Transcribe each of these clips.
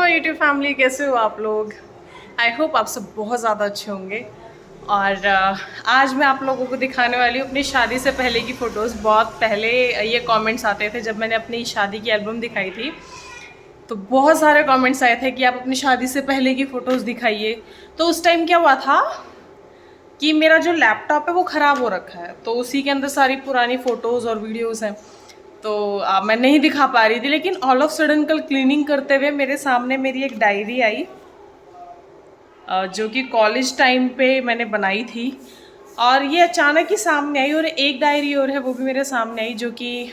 My YouTube family, कैसे हो आप लोग। आई होप आप सब बहुत ज़्यादा अच्छे होंगे। और आज मैं आप लोगों को दिखाने वाली हूँ अपनी शादी से पहले की फ़ोटोज़। बहुत पहले ये कमेंट्स आते थे जब मैंने अपनी शादी की एल्बम दिखाई थी, तो बहुत सारे कमेंट्स आए थे कि आप अपनी शादी से पहले की फ़ोटोज़ दिखाइए। तो उस टाइम क्या हुआ था कि मेरा जो लैपटॉप है वो ख़राब हो रखा है, तो उसी के अंदर सारी पुरानी फ़ोटोज़ और वीडियोज़ हैं। तो मैं नहीं दिखा पा रही थी, लेकिन ऑल ऑफ सडन कल क्लीनिंग करते हुए मेरे सामने मेरी एक डायरी आई, जो कि कॉलेज टाइम पे मैंने बनाई थी। और ये अचानक ही सामने आई। और एक डायरी और है, वो भी मेरे सामने आई, जो कि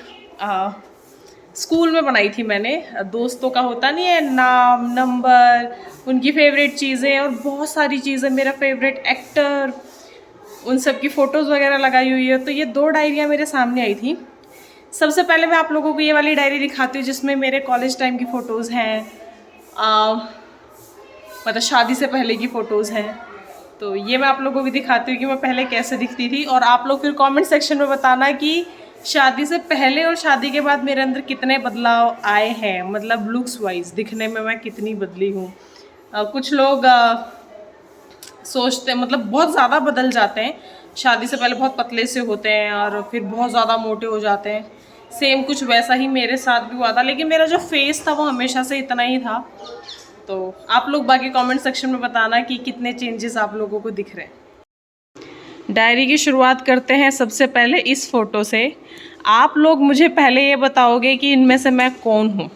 स्कूल में बनाई थी मैंने। दोस्तों का होता नहीं है, नाम, नंबर, उनकी फेवरेट चीज़ें और बहुत सारी चीज़ें, मेरा फेवरेट एक्टर, उन सब की फ़ोटोज़ वगैरह लगाई हुई है। तो ये दो डायरियाँ मेरे सामने आई थी। सबसे पहले मैं आप लोगों को ये वाली डायरी दिखाती हूँ जिसमें मेरे कॉलेज टाइम की फ़ोटोज़ हैं, मतलब शादी से पहले की फ़ोटोज़ हैं। तो ये मैं आप लोगों को दिखाती हूँ कि मैं पहले कैसे दिखती थी। और आप लोग फिर कमेंट सेक्शन में बताना कि शादी से पहले और शादी के बाद मेरे अंदर कितने बदलाव आए हैं, मतलब लुक्स वाइज दिखने में मैं कितनी बदली हूँ। कुछ लोग सोचते हैं मतलब बहुत ज़्यादा बदल जाते हैं। शादी से पहले बहुत पतले से होते हैं और फिर बहुत ज़्यादा मोटे हो जाते हैं। सेम कुछ वैसा ही मेरे साथ भी हुआ था, लेकिन मेरा जो फेस था वो हमेशा से इतना ही था। तो आप लोग बाकी कमेंट सेक्शन में बताना कि कितने चेंजेस आप लोगों को दिख रहे हैं। डायरी की शुरुआत करते हैं सबसे पहले इस फ़ोटो से। आप लोग मुझे पहले ये बताओगे कि इनमें से मैं कौन हूँ।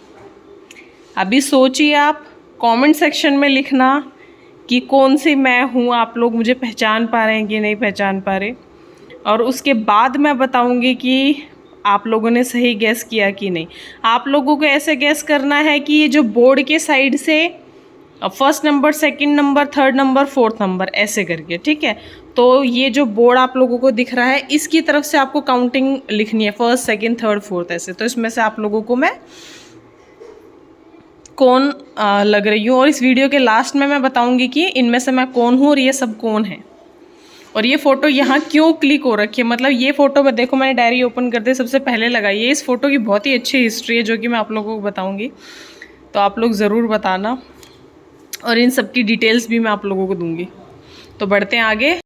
अभी सोचिए, आप कमेंट सेक्शन में लिखना कि कौन सी मैं हूँ, आप लोग मुझे पहचान पा रहे हैं कि नहीं पहचान पा रहे। और उसके बाद मैं बताऊँगी कि आप लोगों ने सही गैस किया कि नहीं। आप लोगों को ऐसे गैस करना है कि ये जो बोर्ड के साइड से first number, second number, third number, fourth number ऐसे करके, ठीक है। तो ये जो बोर्ड आप लोगों को दिख रहा है, इसकी तरफ से आपको काउंटिंग लिखनी है, फर्स्ट, सेकंड, थर्ड, फोर्थ ऐसे। तो इसमें से आप लोगों को मैं कौन लग रही हूँ। और इस वीडियो के लास्ट में मैं बताऊंगी कि इनमें से मैं कौन हूँ और ये सब कौन है, और ये फ़ोटो यहाँ क्यों क्लिक हो रखी है। मतलब ये फ़ोटो में देखो, मैंने डायरी ओपन करते सबसे पहले लगाई है। इस फ़ोटो की बहुत ही अच्छी हिस्ट्री है जो कि मैं आप लोगों को बताऊंगी, तो आप लोग ज़रूर बताना। और इन सब की डिटेल्स भी मैं आप लोगों को दूंगी। तो बढ़ते हैं आगे।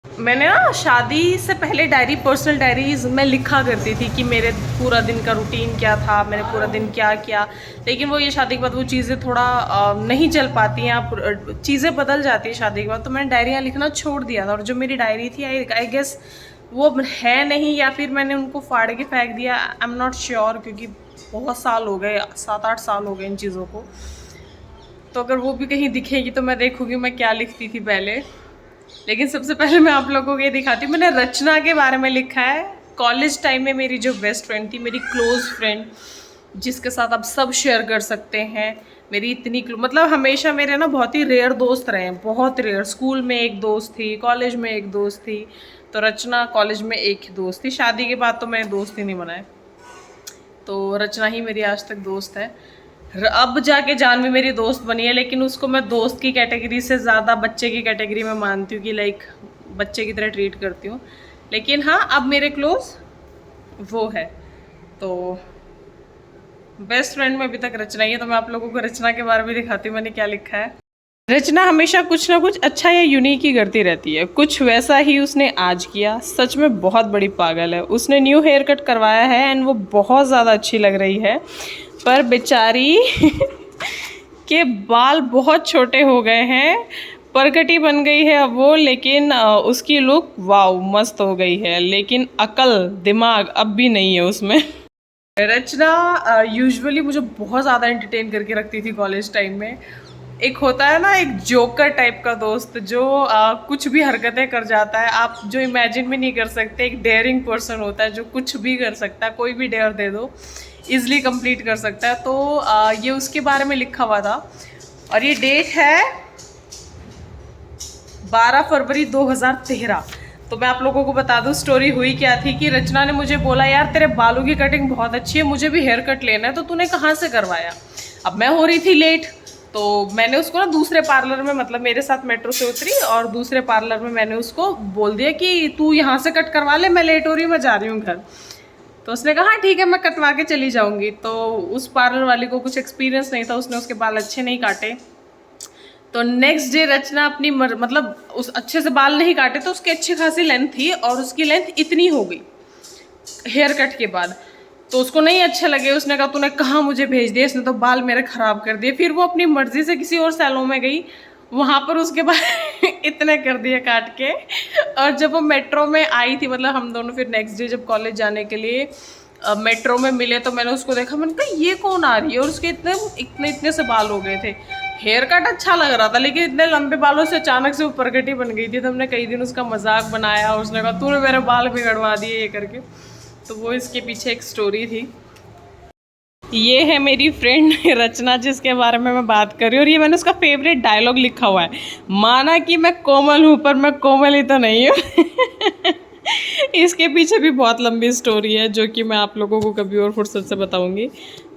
मैंने ना शादी से पहले डायरी, पर्सनल डायरीज में लिखा करती थी कि मेरे पूरा दिन का रूटीन क्या था, मैंने पूरा दिन क्या किया। लेकिन वो ये शादी के बाद वो चीज़ें थोड़ा नहीं चल पाती हैं, चीज़ें बदल जाती हैं शादी के बाद। तो मैंने डायरियाँ लिखना छोड़ दिया था। और जो मेरी डायरी थी, आई गेस वो है नहीं, या फिर मैंने उनको फाड़ के फेंक दिया, आई एम नॉट श्योर, क्योंकि बहुत साल हो गए, 7-8 साल हो गए इन चीज़ों को। तो अगर वो भी कहीं दिखेगी तो मैं देखूँगी मैं क्या लिखती थी पहले। लेकिन सबसे पहले मैं आप लोगों को ये दिखाती हूँ, मैंने रचना के बारे में लिखा है। कॉलेज टाइम में मेरी जो बेस्ट फ्रेंड थी, मेरी क्लोज फ्रेंड, जिसके साथ आप सब शेयर कर सकते हैं। मेरी इतनी मतलब हमेशा मेरे ना बहुत ही रेयर दोस्त रहे हैं, बहुत रेयर। स्कूल में एक दोस्त थी, कॉलेज में एक दोस्त थी। तो रचना कॉलेज में एक ही दोस्त थी, शादी के बाद तो मैंने दोस्त ही नहीं बनाए। तो रचना ही मेरी आज तक दोस्त है। अब जाके जानवी मेरी दोस्त बनी है, लेकिन उसको मैं दोस्त की कैटेगरी से ज़्यादा बच्चे की कैटेगरी में मानती हूँ, कि लाइक बच्चे की तरह ट्रीट करती हूँ। लेकिन हाँ, अब मेरे क्लोज वो है। तो बेस्ट फ्रेंड में अभी तक रचना ही है। तो मैं आप लोगों को रचना के बारे में दिखाती हूँ मैंने क्या लिखा है। रचना हमेशा कुछ ना कुछ अच्छा या यूनिक ही करती रहती है। कुछ वैसा ही उसने आज किया। सच में बहुत बड़ी पागल है। उसने न्यू हेयर कट करवाया है एंड वो बहुत ज़्यादा अच्छी लग रही है, पर बेचारी के बाल बहुत छोटे हो गए हैं। परकटी बन गई है अब वो, लेकिन उसकी लुक वाव मस्त हो गई है, लेकिन अकल दिमाग अब भी नहीं है उसमें। रचना यूजुअली मुझे बहुत ज़्यादा एंटरटेन करके रखती थी कॉलेज टाइम में। एक होता है ना, एक जोकर टाइप का दोस्त, जो कुछ भी हरकतें कर जाता है, आप जो इमेजिन भी नहीं कर सकते। एक डेयरिंग पर्सन होता है जो कुछ भी कर सकता है, कोई भी डेयर दे दो इजली कंप्लीट कर सकता है। तो ये उसके बारे में लिखा हुआ था। और ये डेट है 12 फरवरी 2013। तो मैं आप लोगों को बता दूं स्टोरी हुई क्या थी, कि रचना ने मुझे बोला, यार तेरे बालों की कटिंग बहुत अच्छी है, मुझे भी हेयर कट लेना है, तो तूने कहाँ से करवाया। अब मैं हो रही थी लेट, तो मैंने उसको ना दूसरे पार्लर में, मतलब मेरे साथ मेट्रो से उतरी और दूसरे पार्लर में मैंने उसको बोल दिया कि तू यहाँ से कट करवा ले, मैं लेट हो रही हूँ, मैं जा रही हूँ घर। तो उसने कहा हाँ ठीक है मैं कटवा के चली जाऊंगी। तो उस पार्लर वाली को कुछ एक्सपीरियंस नहीं था, उसने उसके बाल अच्छे नहीं काटे। तो नेक्स्ट डे रचना अपनी मतलब उस अच्छे से बाल नहीं काटे, तो उसकी अच्छी खासी लेंथ थी और उसकी लेंथ इतनी हो गई हेयर कट के बाद। तो उसको नहीं अच्छे लगे, उसने कहा तूने कहाँ मुझे भेज दिया, इसने तो बाल मेरे ख़राब कर दिए। फिर वो अपनी मर्ज़ी से किसी और सैलून में गई, वहाँ पर उसके बाल इतने कर दिए काट के। और जब वो मेट्रो में आई थी, मतलब हम दोनों फिर नेक्स्ट डे जब कॉलेज जाने के लिए मेट्रो में मिले, तो मैंने उसको देखा, मैंने कहा ये कौन आ रही है, और उसके इतने इतने इतने से बाल हो गए थे। हेयर कट अच्छा लग रहा था, लेकिन इतने लंबे बालों से अचानक से वो प्रगति बन गई थी। तो हमने कई दिन उसका मजाक बनाया, और उसने कहा तूने मेरे बाल बिगड़वा दिए ये करके। तो वो इसके पीछे एक स्टोरी थी। ये है मेरी फ्रेंड रचना, जिसके बारे में मैं बात कर रही हूँ। और ये मैंने उसका फेवरेट डायलॉग लिखा हुआ है, माना कि मैं कोमल हूँ पर मैं कोमल ही तो नहीं हूँ। इसके पीछे भी बहुत लंबी स्टोरी है, जो कि मैं आप लोगों को कभी और फुर्सत से बताऊंगी।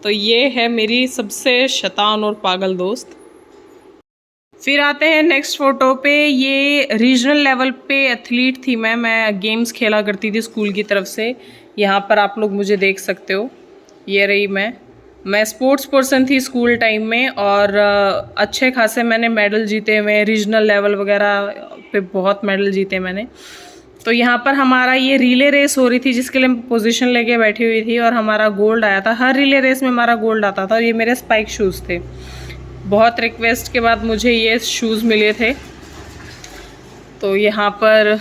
तो ये है मेरी सबसे शैतान और पागल दोस्त। फिर आते हैं नेक्स्ट फोटो पे। ये रीजनल लेवल पे एथलीट थी मैं गेम्स खेला करती थी स्कूल की तरफ से। यहाँ पर आप लोग मुझे देख सकते हो, ये रही मैं स्पोर्ट्स पर्सन थी स्कूल टाइम में, और अच्छे खासे मैंने मेडल जीते हुए, रीजनल लेवल वगैरह पे बहुत मेडल जीते मैंने। तो यहाँ पर हमारा ये रिले रेस हो रही थी, जिसके लिए मैं पोजीशन लेके बैठी हुई थी, और हमारा गोल्ड आया था। हर रिले रेस में हमारा गोल्ड आता था। और ये मेरे स्पाइक शूज़ थे, बहुत रिक्वेस्ट के बाद मुझे ये शूज़ मिले थे। तो यहाँ पर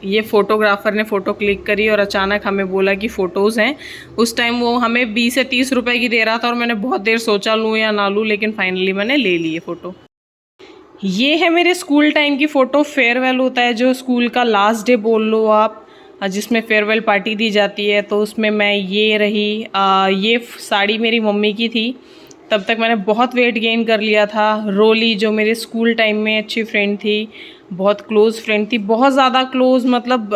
ये फ़ोटोग्राफ़र ने फ़ोटो क्लिक करी, और अचानक हमें बोला कि फ़ोटोज़ हैं। उस टाइम वो हमें 20 से 30 रुपए की दे रहा था, और मैंने बहुत देर सोचा लूँ या ना लूँ, लेकिन फाइनली मैंने ले ली ये फ़ोटो। ये है मेरे स्कूल टाइम की फ़ोटो। फेयरवेल होता है जो स्कूल का लास्ट डे बोल लो आप, जिसमें फेयरवेल पार्टी दी जाती है। तो उसमें मैं ये रही। ये साड़ी मेरी मम्मी की थी। तब तक मैंने बहुत वेट गेन कर लिया था। रोली जो मेरे स्कूल टाइम में अच्छी फ्रेंड थी, बहुत क्लोज़ फ्रेंड थी, बहुत ज़्यादा क्लोज़। मतलब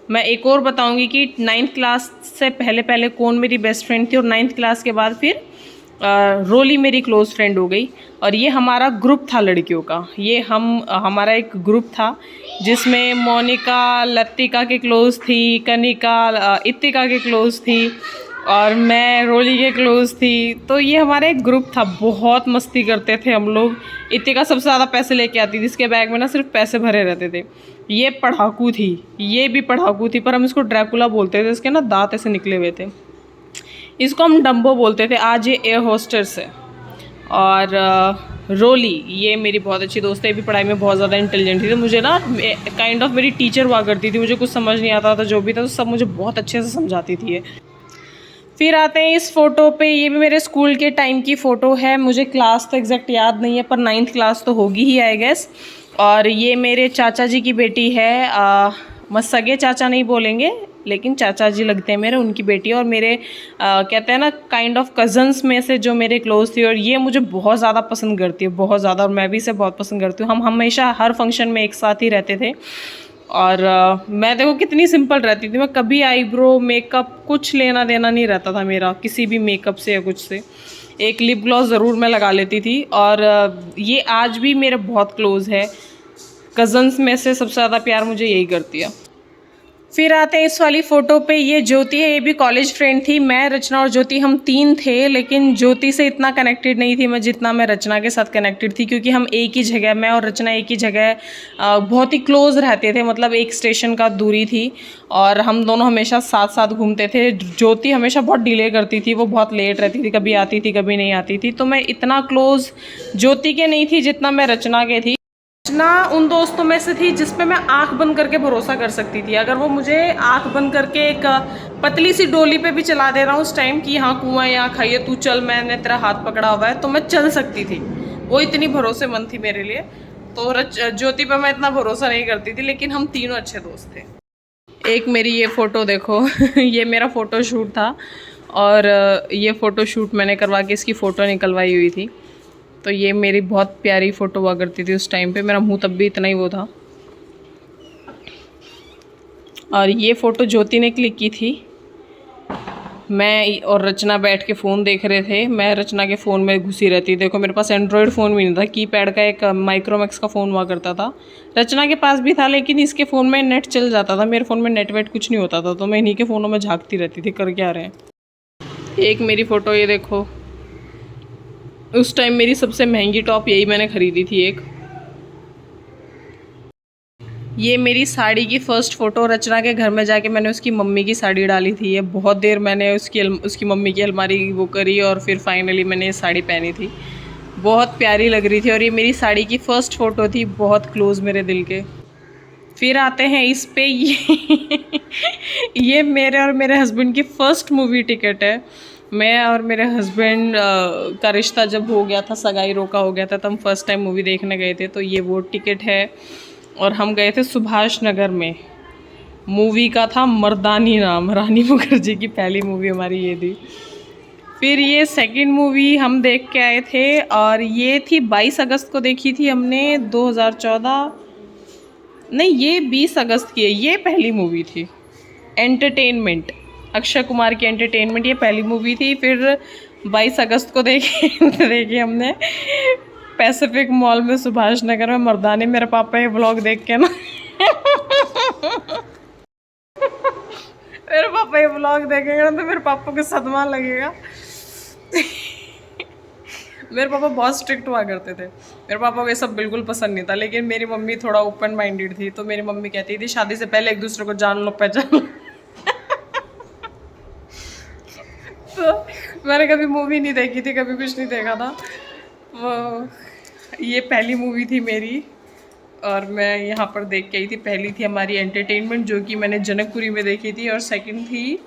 मैं एक और बताऊंगी कि 9th क्लास से पहले कौन मेरी बेस्ट फ्रेंड थी, और 9th क्लास के बाद फिर रोली मेरी क्लोज़ फ्रेंड हो गई। और ये हमारा ग्रुप था लड़कियों का। ये हमारा एक ग्रुप था जिसमें मोनिका लतिका के क्लोज़ थी, कनिका इत्तिका के क्लोज़ थी, और मैं रोली के क्लोज़ थी। तो ये हमारा एक ग्रुप था, बहुत मस्ती करते थे हम लोग। इत्तिका सबसे ज़्यादा पैसे लेके आती थी, इसके बैग में ना सिर्फ पैसे भरे रहते थे। ये पढ़ाकू थी, ये भी पढ़ाकू थी, पर हम इसको ड्रैकुला बोलते थे, इसके ना दांत ऐसे निकले हुए थे। इसको हम डम्बो बोलते थे। आज ये एयर होस्टेस है। और रोली ये मेरी बहुत अच्छी दोस्त है, ये भी पढ़ाई में बहुत ज़्यादा इंटेलिजेंट थी। तो मुझे ना काइंड ऑफ मेरी टीचर हुआ करती थी। मुझे कुछ समझ नहीं आता था, जो भी था तो सब मुझे बहुत अच्छे से समझाती थी। फिर आते हैं इस फ़ोटो पे। ये भी मेरे स्कूल के टाइम की फ़ोटो है। मुझे क्लास तो एग्जैक्ट याद नहीं है, पर 9th क्लास तो होगी ही आई गेस। और ये मेरे चाचा जी की बेटी है। सगे चाचा नहीं बोलेंगे, लेकिन चाचा जी लगते हैं मेरे, उनकी बेटी। और मेरे कहते हैं ना काइंड ऑफ कज़न्स में से जो मेरे क्लोज थी। और ये मुझे बहुत ज़्यादा पसंद करती है, बहुत ज़्यादा, और मैं भी इसे बहुत पसंद करती हूँ। हम हमेशा हर फंक्शन में एक साथ ही रहते थे। और मैं देखो कितनी सिंपल रहती थी। मैं कभी आईब्रो मेकअप कुछ लेना देना नहीं रहता था मेरा किसी भी मेकअप से या कुछ से। एक लिप ग्लॉस ज़रूर मैं लगा लेती थी। और ये आज भी मेरे बहुत क्लोज़ है। कज़न्स में से सबसे ज़्यादा प्यार मुझे यही करती है। फिर आते हैं इस वाली फ़ोटो पे। ये ज्योति है, ये भी कॉलेज फ्रेंड थी। मैं, रचना और ज्योति, हम 3 थे। लेकिन ज्योति से इतना कनेक्टेड नहीं थी मैं जितना मैं रचना के साथ कनेक्टेड थी, क्योंकि हम एक ही जगह, मैं और रचना एक ही जगह बहुत ही क्लोज़ रहते थे। मतलब एक स्टेशन का दूरी थी, और हम दोनों हमेशा साथ साथ घूमते थे। ज्योति हमेशा बहुत डिले करती थी, वो बहुत लेट रहती थी, कभी आती थी कभी नहीं आती थी। तो मैं इतना क्लोज़ ज्योति के नहीं थी जितना मैं रचना के थी। रचना उन दोस्तों में से थी जिस पे मैं आंख बंद करके भरोसा कर सकती थी। अगर वो मुझे आंख बंद करके एक पतली सी डोली पे भी चला दे रहा हूँ उस टाइम कि यहाँ कुआं, यहाँ खाइए, तू चल, मैंने तेरा हाथ पकड़ा हुआ है, तो मैं चल सकती थी। वो इतनी भरोसेमंद थी मेरे लिए। तो ज्योति पे मैं इतना भरोसा नहीं करती थी, लेकिन हम तीनों अच्छे दोस्त थे। एक मेरी ये फ़ोटो देखो। ये मेरा फ़ोटो शूट था, और ये फ़ोटो शूट मैंने करवा के इसकी फ़ोटो निकलवाई हुई थी। तो ये मेरी बहुत प्यारी फ़ोटो हुआ करती थी उस टाइम पे। मेरा मुंह तब भी इतना ही वो था। और ये फ़ोटो ज्योति ने क्लिक की थी। मैं और रचना बैठ के फ़ोन देख रहे थे। मैं रचना के फ़ोन में घुसी रहती। देखो मेरे पास एंड्रॉयड फ़ोन भी नहीं था, कीपैड का एक माइक्रोमैक्स का फ़ोन हुआ करता था। रचना के पास भी था, लेकिन इसके फ़ोन में नेट चल जाता था, मेरे फ़ोन में नेट वेट कुछ नहीं होता था। तो मैं इन्हीं के फ़ोनों में झाँकती रहती थी कर क्या रहे हैं। एक मेरी फ़ोटो ये देखो, उस टाइम मेरी सबसे महंगी टॉप यही मैंने ख़रीदी थी एक। ये मेरी साड़ी की फ़र्स्ट फ़ोटो, रचना के घर में जाके मैंने उसकी मम्मी की साड़ी डाली थी। ये बहुत देर मैंने उसकी मम्मी की अलमारी वो करी और फिर फाइनली मैंने ये साड़ी पहनी थी। बहुत प्यारी लग रही थी और ये मेरी साड़ी की फ़र्स्ट फ़ोटो थी, बहुत क्लोज़ मेरे दिल के। फिर आते हैं इस पे, ये मेरे और मेरे हस्बैंड की फ़र्स्ट मूवी टिकट है। मैं और मेरे हस्बैंड का रिश्ता जब हो गया था, सगाई रोका हो गया था, तब हम फर्स्ट टाइम मूवी देखने गए थे। तो ये वो टिकट है और हम गए थे सुभाष नगर में। मूवी का था मर्दानी नाम, रानी मुखर्जी की पहली मूवी हमारी ये थी। फिर ये सेकंड मूवी हम देख के आए थे और ये थी 22 अगस्त को देखी थी हमने 2014, नहीं ये 20 अगस्त की है। ये पहली मूवी थी एंटरटेनमेंट, अक्षय कुमार की एंटरटेनमेंट, ये पहली मूवी थी। फिर 22 अगस्त को देखी हमने पैसिफिक मॉल में सुभाष नगर में मर्दानी। मेरे पापा ये व्लॉग देख के ना मेरे पापा ये व्लॉग देखेंगे ना तो मेरे पापा को सदमा लगेगा। मेरे पापा बहुत स्ट्रिक्ट हुआ करते थे, मेरे पापा को ये सब बिल्कुल पसंद नहीं था। लेकिन मेरी मम्मी थोड़ा ओपन माइंडेड थी, तो मेरी मम्मी कहती थी शादी से पहले एक दूसरे को जान लो, पहचान लो। तो मैंने कभी मूवी नहीं देखी थी, कभी कुछ नहीं देखा था। वो ये पहली मूवी थी मेरी और मैं यहाँ पर देख के आई थी। पहली थी हमारी एंटरटेनमेंट, जो कि मैंने जनकपुरी में देखी थी, और सेकंड थी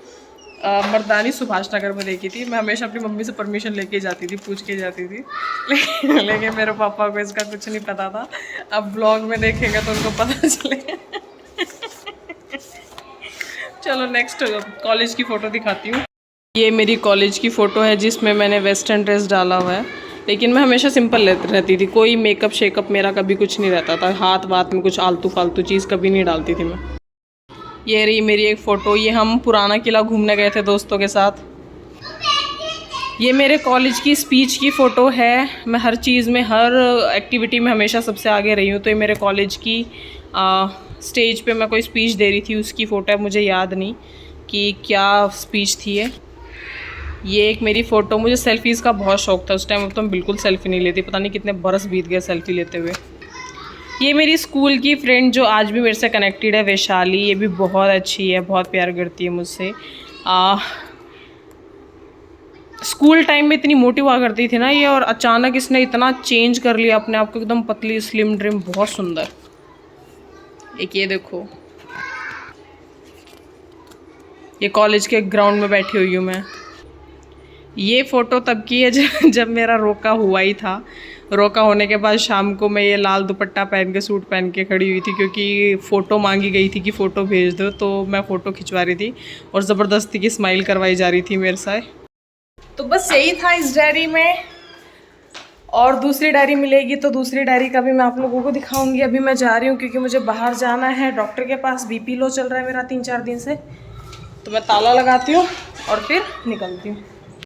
मर्दानी सुभाष नगर में देखी थी। मैं हमेशा अपनी मम्मी से परमिशन लेके जाती थी, पूछ के जाती थी। लेकिन मेरे पापा को इसका कुछ नहीं पता था। अब ब्लॉग में देखेंगे तो उनको पता चलेगा। चलो नेक्स्ट कॉलेज की फ़ोटो दिखाती हूँ। ये मेरी कॉलेज की फ़ोटो है जिसमें मैंने वेस्टर्न ड्रेस डाला हुआ है, लेकिन मैं हमेशा सिंपल रहती थी। कोई मेकअप शेकअप मेरा कभी कुछ नहीं रहता था, हाथ वाथ में कुछ आलतू फालतू चीज़ कभी नहीं डालती थी मैं। ये रही मेरी एक फ़ोटो, ये हम पुराना किला घूमने गए थे दोस्तों के साथ। ये मेरे कॉलेज की स्पीच की फ़ोटो है। मैं हर चीज़ में, हर एक्टिविटी में हमेशा सबसे आगे रही हूँ। तो ये मेरे कॉलेज की स्टेज पे मैं कोई स्पीच दे रही थी, उसकी फ़ोटो है। मुझे याद नहीं कि क्या स्पीच थी ये एक मेरी फ़ोटो। मुझे सेल्फ़ीज़ का बहुत शौक था उस टाइम, अब तो मैं बिल्कुल सेल्फ़ी नहीं लेती। पता नहीं कितने बरस बीत गए सेल्फ़ी लेते हुए। ये मेरी स्कूल की फ्रेंड जो आज भी मेरे से कनेक्टेड है, वैशाली। ये भी बहुत अच्छी है, बहुत प्यार करती है मुझसे। स्कूल टाइम में इतनी मोटी हुआ करती थी ना ये, और अचानक इसने इतना चेंज कर लिया अपने आप को, एकदम पतली स्लिम ड्रिम, बहुत सुंदर। एक ये देखो, ये कॉलेज के ग्राउंड में बैठी हुई हूँ मैं। ये फ़ोटो तब की है जब मेरा रोका हुआ ही था। रोका होने के बाद शाम को मैं ये लाल दुपट्टा पहन के, सूट पहन के खड़ी हुई थी, क्योंकि फ़ोटो मांगी गई थी कि फ़ोटो भेज दो। तो मैं फ़ोटो खिंचवा रही थी और ज़बरदस्ती की स्माइल करवाई जा रही थी मेरे साथ। तो बस यही था इस डायरी में, और दूसरी डायरी मिलेगी तो दूसरी डायरी का भी मैं आप लोगों को दिखाऊंगी। अभी मैं जा रही हूँ क्योंकि मुझे बाहर जाना है डॉक्टर के पास। BP लो चल रहा है मेरा 3-4 दिन से। तो मैं ताला लगाती हूँ और फिर निकलती हूँ।